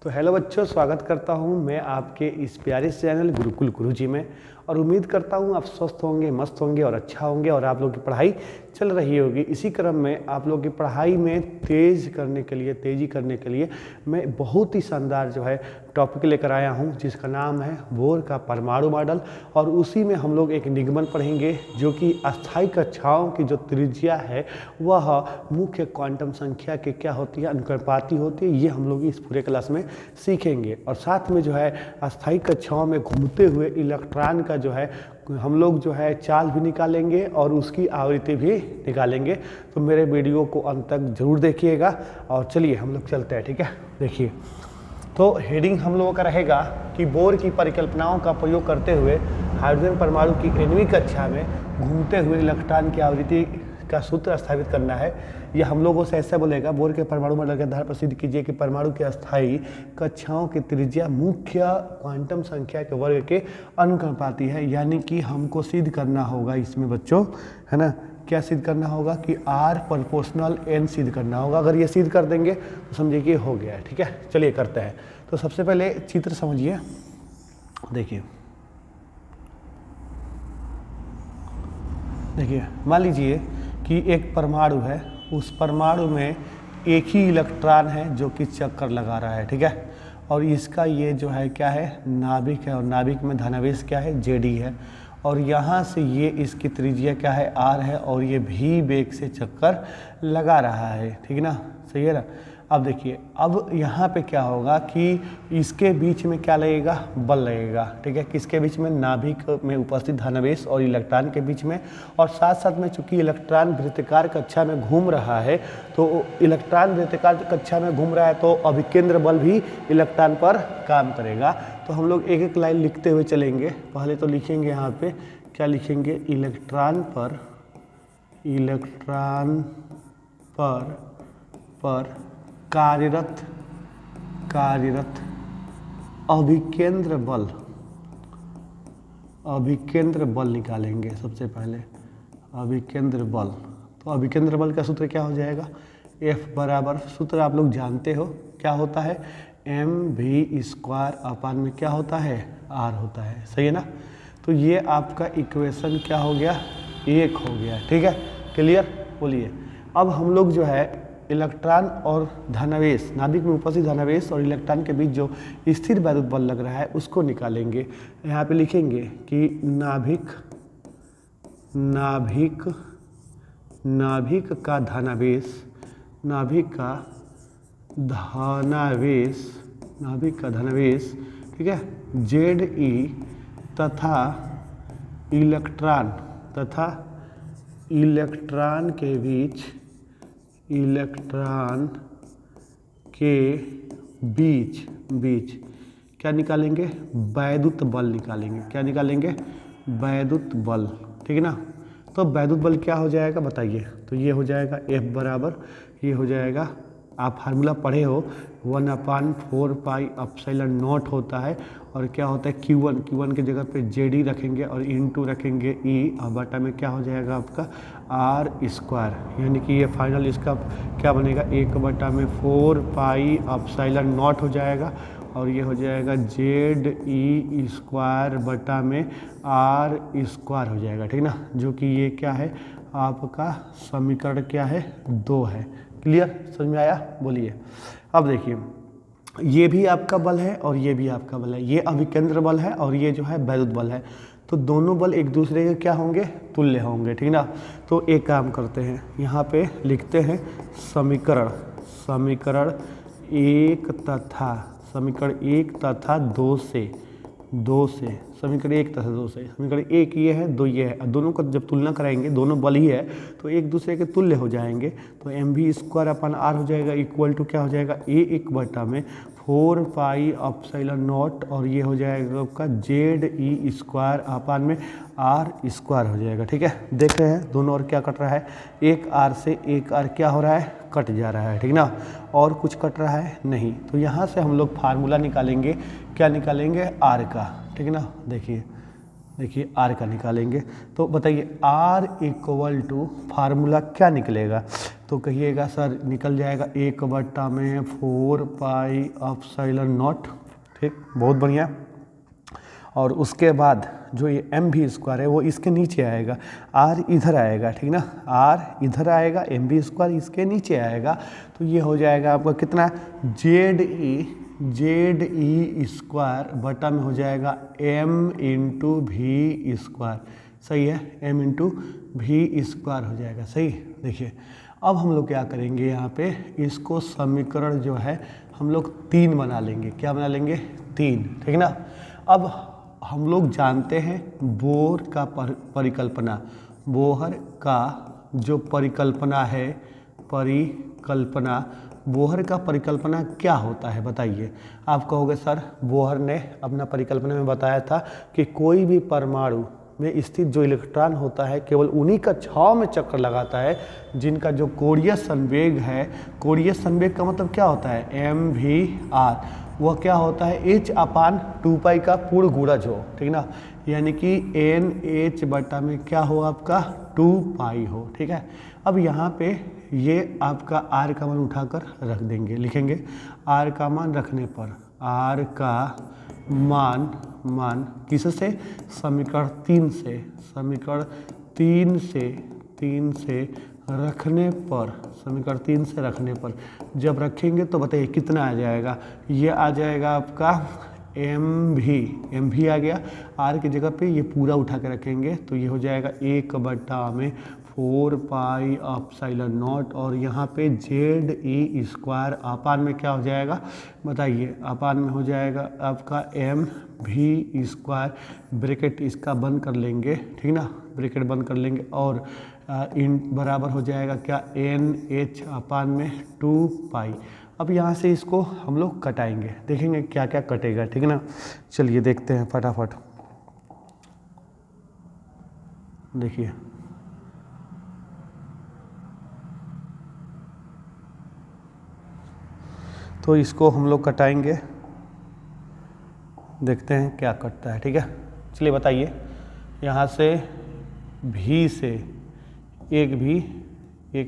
तो हेलो बच्चों, स्वागत करता हूं मैं आपके इस प्यारे से चैनल गुरुकुल गुरुजी में। और उम्मीद करता हूं आप स्वस्थ होंगे, मस्त होंगे और अच्छा होंगे और आप लोगों की पढ़ाई चल रही होगी। इसी क्रम में आप लोगों की पढ़ाई में तेज़ी करने के लिए मैं बहुत ही शानदार जो है टॉपिक लेकर आया हूं, जिसका नाम है बोर का परमाणु मॉडल। और उसी में हम लोग एक निगमन पढ़ेंगे जो कि अस्थायी कक्षाओं की जो त्रिज्या है वह मुख्य क्वांटम संख्या के क्या होती है, अनुक्रमपाती होती है। ये हम लोग इस पूरे क्लास में सीखेंगे। और साथ में जो है अस्थायी कक्षाओं में घूमते हुए इलेक्ट्रॉन का जो है हम लोग जो है चाल भी निकालेंगे और उसकी आवृत्ति भी निकालेंगे। तो मेरे वीडियो को अंत तक जरूर देखिएगा। और चलिए हम लोग चलते हैं, ठीक है। देखिए, तो हेडिंग हम लोगों का रहेगा कि बोर की परिकल्पनाओं का प्रयोग करते हुए हाइड्रोजन परमाणु की 9वीं कक्षा में घूमते हुए इलेक्ट्रॉन की आवृत्ति का सूत्र स्थापित करना है। यह हम लोगों से ऐसा बोलेगा, बोर के परमाणु मॉडल के आधार पर सिद्ध कीजिए कि परमाणु के अस्थायी कक्षाओं की त्रिज्या मुख्य क्वांटम संख्या के वर्ग के अनुक्रमपाती है। यानी कि हमको सिद्ध करना होगा इसमें बच्चों, है ना, क्या सिद्ध करना होगा कि R प्रोपोर्शनल N सिद्ध करना होगा। अगर ये सिद्ध कर देंगे तो समझिए कि हो गया है, ठीक है। चलिए करते हैं। तो सबसे पहले चित्र समझिए। देखिए मान लीजिए कि एक परमाणु है, उस परमाणु में एक ही इलेक्ट्रॉन है जो कि चक्कर लगा रहा है, ठीक है। और इसका ये जो है क्या है, नाभिक है। और नाभिक में धनावेश क्या है, Jd है। और यहाँ से ये इसकी त्रिज्या क्या है, R है। और ये भी वेग से चक्कर लगा रहा है, ठीक है ना, सही है ना। अब देखिए, अब यहाँ पे क्या होगा कि इसके बीच में क्या लगेगा, बल लगेगा, ठीक है। किसके बीच में, नाभिक में उपस्थित धनावेश और इलेक्ट्रॉन के बीच में। और साथ साथ में चूंकि इलेक्ट्रॉन वृत्ताकार कक्षा में घूम रहा है, तो इलेक्ट्रॉन वृत्ताकार कक्षा में घूम रहा है तो अभिकेंद्र बल भी इलेक्ट्रॉन पर काम करेगा। तो हम लोग एक एक लाइन लिखते हुए चलेंगे। पहले तो लिखेंगे यहाँ पे, क्या लिखेंगे, इलेक्ट्रॉन पर कार्यरत अभिकेंद्र बल निकालेंगे। सबसे पहले अभिकेंद्र बल, तो अभिकेंद्र बल का सूत्र क्या हो जाएगा, F बराबर, सूत्र आप लोग जानते हो क्या होता है, mv² अपान में क्या होता है, R होता है, सही है ना। तो ये आपका इक्वेशन क्या हो गया, 1 हो गया, ठीक है। क्लियर, बोलिए। अब हम लोग जो है इलेक्ट्रॉन और धनावेश, नाभिक में उपस्थित धनावेश और इलेक्ट्रॉन के बीच जो स्थिर वैद्युत बल लग रहा है उसको निकालेंगे। यहाँ पे लिखेंगे कि नाभिक का धनावेश, ठीक है, Ze तथा इलेक्ट्रॉन के बीच क्या निकालेंगे, वैद्युत बल निकालेंगे। क्या निकालेंगे, वैद्युत बल, ठीक है ना। तो वैद्युत बल क्या हो जाएगा बताइए। तो ये हो जाएगा F बराबर, ये हो जाएगा, आप फार्मूला पढ़े हो, 1/4πε0 होता है। और क्या होता है, Q1 की जगह पे Jd रखेंगे और इंटू रखेंगे E, और बटा में क्या हो जाएगा आपका R²। यानी कि ये फाइनल इसका क्या बनेगा, 1/4πε0 हो जाएगा। और ये हो जाएगा Ze² बटा में R² हो जाएगा, ठीक ना। जो कि ये क्या है, आपका समीकरण क्या है, 2 है। क्लियर, समझ में आया, बोलिए। अब देखिए, ये भी आपका बल है और ये भी आपका बल है। ये अभिकेंद्र बल है और ये जो है वैद्युत बल है। तो दोनों बल एक दूसरे के क्या होंगे, तुल्य होंगे, ठीक ना। तो एक काम करते हैं, यहाँ पे लिखते हैं समीकरण 1 तथा 2 से, समीकरण 1 तथा 2 से, समीकरण 1 ये है, 2 ये है। अब दोनों का जब तुलना कराएंगे, दोनों बल ही है तो एक दूसरे के तुल्य हो जाएंगे। तो mv² अपान R हो जाएगा, इक्वल टू क्या हो जाएगा, A1 बटा में 4πε0। और ये हो जाएगा आपका Ze² अपान में R² हो जाएगा, ठीक है। देख रहे हैं दोनों और क्या कट रहा है, एक R से एक R क्या हो रहा है, कट जा रहा है, ठीक ना। और कुछ कट रहा है नहीं। तो यहाँ से हम लोग फार्मूला निकालेंगे, क्या निकालेंगे, R का, ठीक है ना। देखिए देखिए आर का निकालेंगे तो बताइए आर इक्वल टू फार्मूला क्या निकलेगा, तो कहिएगा सर निकल जाएगा 1/4 पाई एप्सिलॉन नॉट। ठीक, बहुत बढ़िया। और उसके बाद जो ये एम भी स्क्वायर है वो इसके नीचे आएगा, आर इधर आएगा, ठीक ना, आर इधर आएगा, एम भी स्क्वायर इसके नीचे आएगा, तो ये हो जाएगा आपका कितना, जेड ई स्क्वायर बटा में हो जाएगा एम इंटू भी स्क्वायर। सही है, एम इंटू भी स्क्वायर हो जाएगा। सही, देखिए अब हम लोग क्या करेंगे यहाँ पे, इसको समीकरण जो है हम लोग 3 बना लेंगे। क्या बना लेंगे, 3, ठीक ना। अब हम लोग जानते हैं बोर का परिकल्पना, बोहर का जो परिकल्पना है, बोहर का परिकल्पना क्या होता है बताइए। आप कहोगे सर बोहर ने अपना परिकल्पना में बताया था कि कोई भी परमाणु में स्थित जो इलेक्ट्रॉन होता है केवल उन्हीं का छाव में चक्कर लगाता है जिनका जो कोणीय संवेग है, कोणीय संवेग का मतलब क्या होता है, mvr, वह क्या होता है h/2π का पूर्ण गुणज हो, ठीक ना, यानी कि NH बटा में क्या हो आपका 2π हो। ठीक है, अब यहाँ पे ये आपका r का मान उठाकर रख देंगे, लिखेंगे r का मान रखने पर, r का मान किससे, समीकरण 3 से, समीकरण 3 से रखने पर, समीकरण 3 से रखने पर जब रखेंगे तो बताइए कितना आ जाएगा, ये आ जाएगा आपका एम भी आ गया, आर की जगह पे ये पूरा उठा के रखेंगे तो ये हो जाएगा 1/4 पाई एप्सिलॉन नॉट, और यहाँ पे जेड ई स्क्वायर अपान में क्या हो जाएगा बताइए, अपान में हो जाएगा आपका एम भी स्क्वायर, ब्रैकेट इसका बंद कर लेंगे, ठीक ना, ब्रैकेट बंद कर लेंगे, और इन बराबर हो जाएगा क्या NH अपान में 2π। अब यहाँ से इसको हम लोग कटाएंगे, देखेंगे क्या क्या कटेगा, ठीक ना। चलिए देखते हैं फटाफट, देखिए तो इसको हम लोग कटाएंगे, देखते हैं क्या कटता है, ठीक है। चलिए बताइए, यहाँ से भी से एक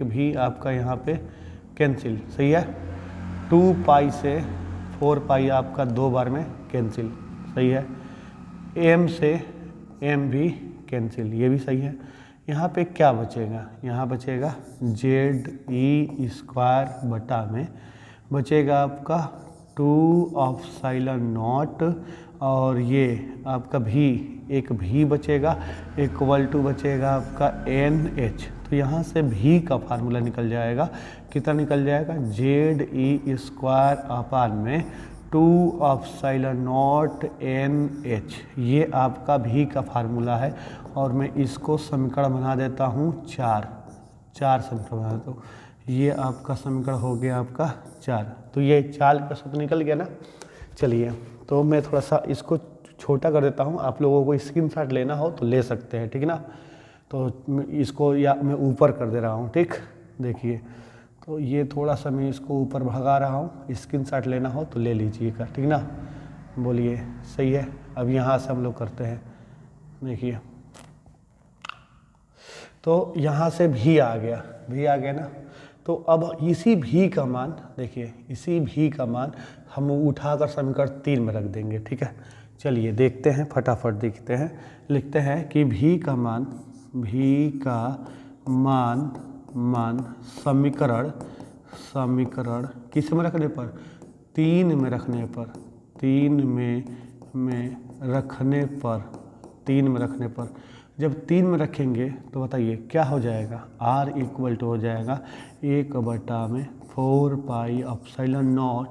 भी आपका यहाँ पे कैंसिल, सही है, 2π से 4π आपका 2 बार में कैंसिल, सही है, m से m भी कैंसिल, ये भी सही है। यहाँ पे क्या बचेगा, यहाँ बचेगा जेड ई स्क्वायर बटा में बचेगा आपका 2 एप्सिलॉन नॉट, और ये आपका एक भी बचेगा, इक्वल टू बचेगा आपका NH, तो यहाँ से भी का फार्मूला निकल जाएगा, कितना निकल जाएगा, जेड ई स्क्वायर अपान में 2 एप्सिलॉन नॉट NH, ये आपका भी का फार्मूला है। और मैं इसको समीकरण बना देता हूँ 4 समीकरण बना देता हूँ, ये आपका समीकरण हो गया आपका 4, तो ये 4 का सूत्र निकल गया ना। चलिए तो मैं थोड़ा सा इसको छोटा कर देता हूँ, आप लोगों को स्क्रीनशॉट लेना हो तो ले सकते हैं, ठीक ना। तो इसको या मैं ऊपर कर दे रहा हूँ, ठीक, देखिए तो ये थोड़ा सा मैं इसको ऊपर भगा रहा हूँ, स्क्रीनशॉट लेना हो तो ले लीजिएगा, ठीक ना, बोलिए सही है। अब यहाँ से हम लोग करते हैं, देखिए तो यहाँ से भी आ गया ना, तो अब इसी भी का मान, देखिए इसी भी का मान हम उठाकर समीकरण 3 में रख देंगे, ठीक है। चलिए देखते हैं, फटाफट देखते हैं, लिखते हैं कि भी का मान समीकरण किस में रखने पर, 3 में रखने पर, 3 में रखने पर जब 3 में रखेंगे तो बताइए क्या हो जाएगा, R इक्वल टू हो जाएगा 1/4 पाई एप्सिलॉन नॉट,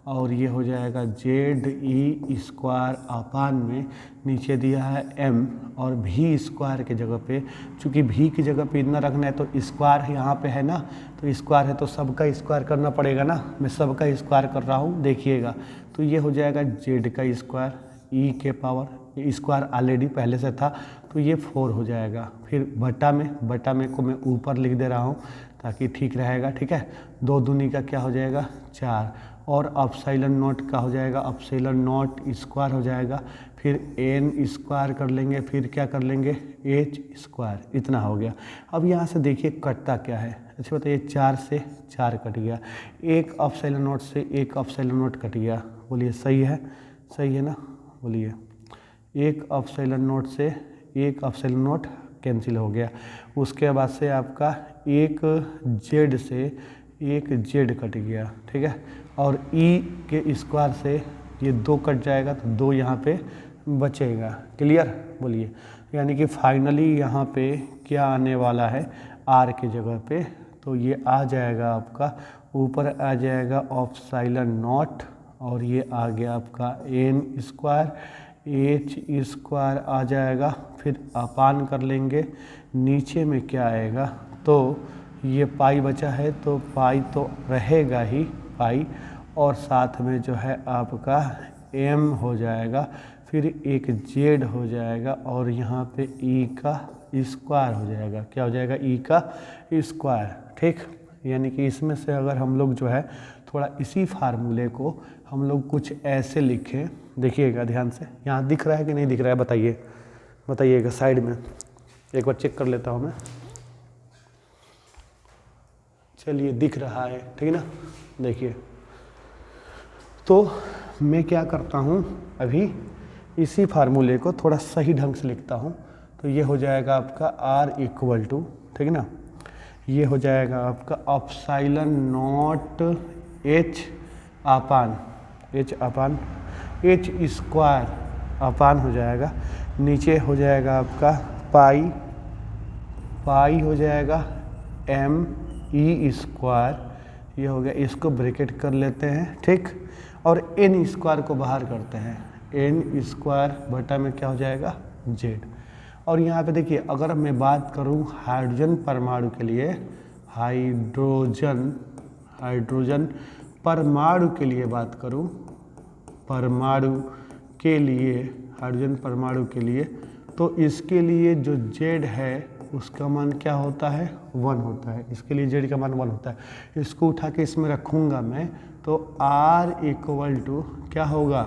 और ये हो जाएगा जेड ई स्क्वायर अपान में नीचे दिया है m, और भी स्क्वायर के जगह पे, चूँकि भी की जगह पे इतना रखना है तो स्क्वायर यहाँ पे है ना, तो स्क्वायर है तो सबका स्क्वायर करना पड़ेगा ना, मैं सबका स्क्वायर कर रहा हूँ, देखिएगा तो ये हो जाएगा जेड का स्क्वायर ई के पावर, ये स्क्वायर ऑलरेडी पहले से था तो ये 4 हो जाएगा, फिर बटा में को मैं ऊपर लिख दे रहा हूँ ताकि ठीक रहेगा, ठीक है। 2 दूनी का क्या हो जाएगा 4, और एप्सिलॉन नॉट का हो जाएगा एप्सिलॉन नॉट स्क्वायर हो जाएगा, फिर एन स्क्वायर कर लेंगे, फिर क्या कर लेंगे एच स्क्वायर, इतना हो गया। अब यहाँ से देखिए कटता क्या है, अच्छा बताइए 4 से 4 कट गया, एक एप्सिलॉन नॉट से एक एप्सिलॉन नॉट कट गया, बोलिए सही है, सही है ना, बोलिए एक एप्सिलॉन नॉट से एक एप्सिलॉन नॉट कैंसिल हो गया। उसके बाद से आपका एक जेड से एक जेड कट गया, ठीक है, और ई के स्क्वायर से ये 2 कट जाएगा तो 2 यहाँ पे बचेगा, क्लियर, बोलिए। यानी कि फाइनली यहाँ पे क्या आने वाला है आर के जगह पे, तो ये आ जाएगा आपका ऊपर आ जाएगा एप्सिलॉन नॉट और ये आ गया आपका एन स्क्वायर, एच स्क्वायर आ जाएगा, फिर अपान कर लेंगे, नीचे में क्या आएगा, तो ये पाई बचा है तो पाई तो रहेगा ही पाई, और साथ में जो है आपका एम हो जाएगा, फिर एक जेड हो जाएगा और यहाँ पे ई का स्क्वायर हो जाएगा, क्या हो जाएगा ई का स्क्वायर, ठीक। यानी कि इसमें से अगर हम लोग जो है थोड़ा इसी फार्मूले को हम लोग कुछ ऐसे लिखें, देखिएगा ध्यान से, यहाँ दिख रहा है कि नहीं दिख रहा है बताइए, बताइएगा साइड में एक बार चेक कर लेता हूँ मैं, चलिए दिख रहा है, ठीक है ना, देखिए। तो मैं क्या करता हूँ अभी इसी फार्मूले को थोड़ा सही ढंग से लिखता हूँ, तो ये हो जाएगा आपका आर इक्वल टू, ठीक है ना, ये हो जाएगा आपका एप्सिलॉन नॉट एच अपान एच स्क्वायर अपान हो जाएगा, नीचे हो जाएगा आपका पाई हो जाएगा एम ई स्क्वायर, ये हो गया, इसको ब्रैकेट कर लेते हैं, ठीक, और एन स्क्वायर को बाहर करते हैं, एन स्क्वायर बटा में क्या हो जाएगा जेड। और यहाँ पे देखिए अगर मैं बात करूँ हाइड्रोजन परमाणु के लिए, हाइड्रोजन परमाणु के लिए बात करूँ, परमाणु के लिए, हाइड्रोजन परमाणु के लिए, तो इसके लिए जो जेड है उसका मान क्या होता है 1 होता है, इसके लिए जेड का मान 1 होता है। इसको उठा के इसमें रखूँगा मैं, तो आर इक्वल टू क्या होगा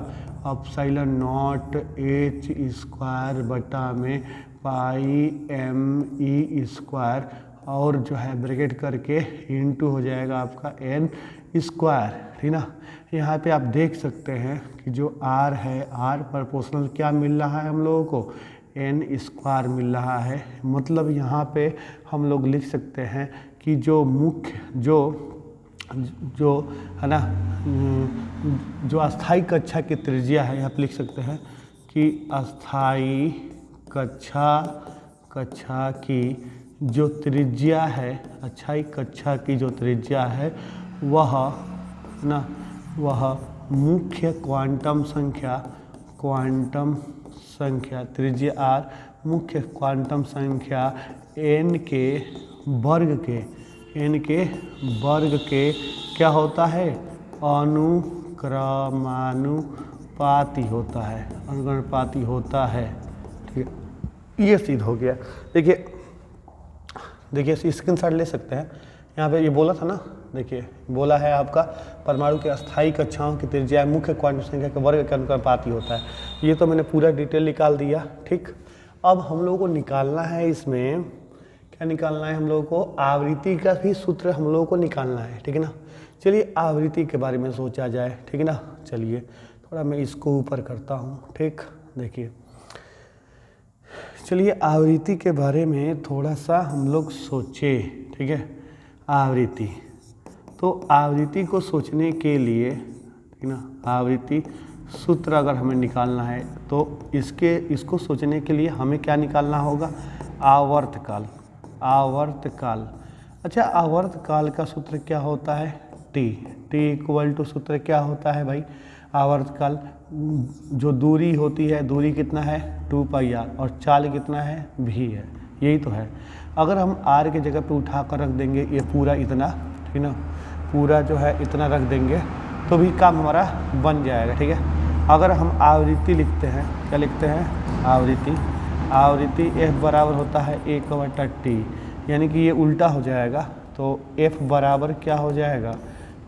एप्सिलॉन नॉट एच स्क्वायर बटा में पाई एम ई स्क्वायर, और जो है ब्रैकेट करके इनटू हो जाएगा आपका एन स्क्वायर, ठीक ना। यहाँ पे आप देख सकते हैं कि जो आर है, आर प्रोपोर्शनल क्या मिल रहा है हम लोगों को, एन स्क्वायर मिल रहा है। मतलब यहाँ पे हम लोग लिख सकते हैं कि जो मुख्य जो है ना, जो अस्थाई कक्षा की त्रिज्या है, यहाँ पे लिख सकते हैं कि अस्थाई कक्षा की जो त्रिज्या है, अस्थाई कक्षा की जो त्रिज्या है वह मुख्य क्वांटम संख्या त्रिज्या आर, मुख्य क्वांटम संख्या n के वर्ग के क्या होता है अनुक्रमानुपाती होता है, ठीक है। ये सिद्ध हो गया। देखिए स्क्रीनशॉट ले सकते हैं, यहाँ पे ये बोला था ना, देखिए बोला है आपका परमाणु के अस्थाई कक्षाओं की त्रिज्या मुख्य क्वांटम संख्या के वर्ग के अनुपाती होता है। ये तो मैंने पूरा डिटेल निकाल दिया, ठीक। अब हम लोगों को निकालना है, इसमें क्या निकालना है हम लोगों को, आवृत्ति का भी सूत्र हम लोगों को निकालना है, ठीक है ना। चलिए आवृत्ति के बारे में सोचा जाए, ठीक है ना। चलिए थोड़ा मैं इसको ऊपर करता हूँ, ठीक। देखिए चलिए आवृत्ति के बारे में थोड़ा सा हम लोग सोचे, ठीक है। आवृत्ति, तो आवृत्ति को सोचने के लिए, ठीक ना, आवृत्ति सूत्र अगर हमें निकालना है तो इसको सोचने के लिए हमें क्या निकालना होगा, आवर्तकाल। अच्छा आवर्तकाल का सूत्र क्या होता है, टी इक्वल टू सूत्र क्या होता है भाई, आवर्तकाल जो दूरी होती है, दूरी कितना है 2πr और चाल कितना है v है, यही तो है। अगर हम r के जगह पे उठा कर रख देंगे ये पूरा इतना, ठीक ना, पूरा जो है इतना रख देंगे तो भी काम हमारा बन जाएगा, ठीक है। अगर हम आवृत्ति लिखते हैं, क्या लिखते हैं, आवृत्ति f बराबर होता है 1/t, यानी कि ये उल्टा हो जाएगा, तो f बराबर क्या हो जाएगा,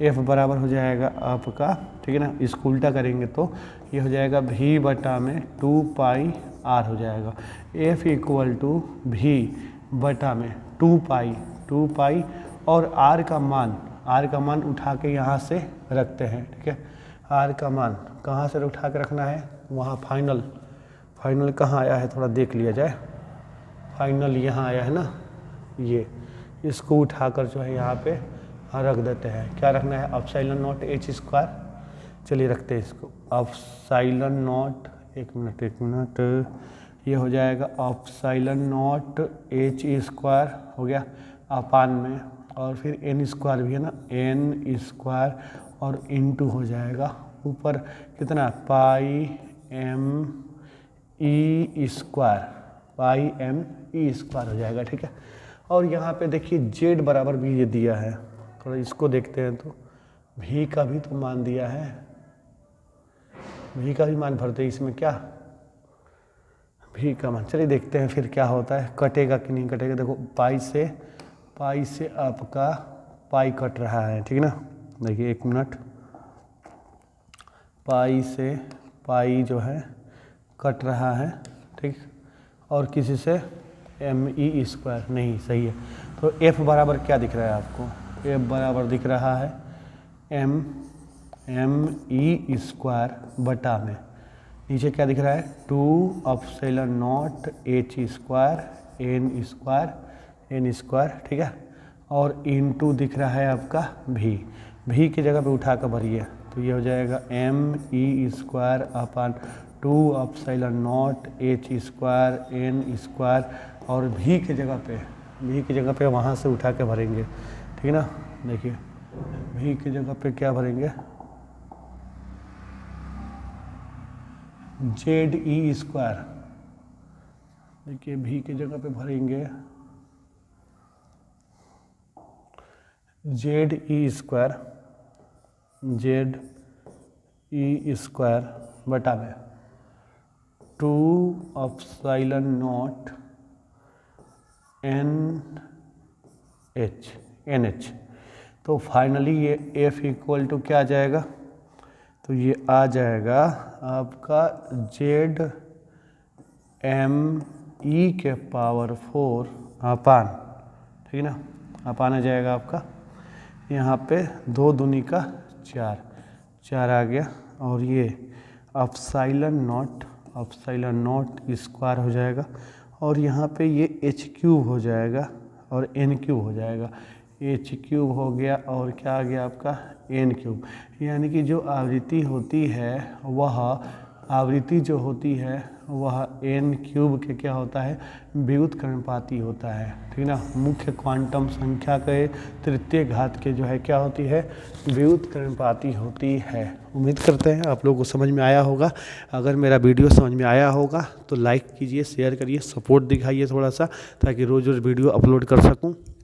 एफ बराबर हो जाएगा आपका, ठीक है ना, इसको उल्टा करेंगे तो ये हो जाएगा भी बटा में 2 पाई आर हो जाएगा। एफ इक्वल टू भी बटा में 2 पाई और आर का मान उठा के यहाँ से रखते हैं, ठीक है। आर का मान कहाँ से उठा के रखना है, वहाँ फाइनल कहाँ आया है थोड़ा देख लिया जाए। फाइनल यहाँ आया है ना, ये इसको उठाकर जो है यहाँ पे रख देते हैं। क्या रखना है, एप्सिलॉन नॉट एच स्क्वायर। चलिए रखते हैं इसको, एप्सिलॉन नॉट, एक मिनट, ये हो जाएगा एप्सिलॉन नॉट एच स्क्वायर हो गया अपान में, और फिर एन स्क्वायर भी है ना, एन स्क्वायर और इनटू हो जाएगा ऊपर कितना, पाई एम ई स्क्वायर हो जाएगा, ठीक है। और यहाँ पे देखिए जेड बराबर भी ये दिया है, थोड़ा इसको देखते हैं तो भी का भी तो मान दिया है, भी का भी मान भरते हैं इसमें, क्या भी का मान, चलिए देखते हैं फिर क्या होता है, कटेगा कि नहीं कटेगा। देखो पाई से आपका पाई कट रहा है, ठीक है ना, देखिए एक मिनट, पाई से पाई जो है कट रहा है, ठीक, और किसी से एम ई स्क्वायर नहीं, सही है। तो एफ बराबर क्या दिख रहा है आपको, एफ बराबर दिख रहा है एम ई स्क्वायर बटा में नीचे क्या दिख रहा है, 2 epsilon naught H square N square, ठीक है, और इनटू दिख रहा है आपका भी की जगह पे उठा कर भरिए, तो ये हो जाएगा M E square upon 2 epsilon naught H square N square, और भी की जगह पे वहाँ से उठा के भरेंगे, ठीक है ना। देखिए भी की जगह पे क्या भरेंगे, जेड ई स्क्वायर, देखिए भी की जगह पे भरेंगे जेड ई स्क्वायर बटा में 2 एप्सिलॉन नॉट एन एच। तो फाइनली ये एफ इक्वल टू क्या आ जाएगा, तो ये आ जाएगा आपका जेड एम ई के पावर 4 अपान, ठीक है ना, अपान आ जाएगा आपका, यहाँ पे 2 दूनी का 4 आ गया, और ये एप्सिलॉन नॉट स्क्वायर हो जाएगा, और यहाँ पे ये एच क्यूब हो जाएगा और एन क्यूब हो जाएगा, एच क्यूब हो गया और क्या आ गया आपका एन क्यूब, यानी कि जो आवृत्ति होती है वह एन क्यूब के क्या होता है, व्युत्क्रमपाती होता है, ठीक ना। मुख्य क्वांटम संख्या के तृतीय घात के जो है क्या होती है, व्युत्क्रमपाती होती है। उम्मीद करते हैं आप लोगों को समझ में आया होगा। अगर मेरा वीडियो समझ में आया होगा तो लाइक कीजिए, शेयर करिए, सपोर्ट दिखाइए थोड़ा सा, ताकि रोज़ वीडियो अपलोड कर सकूं।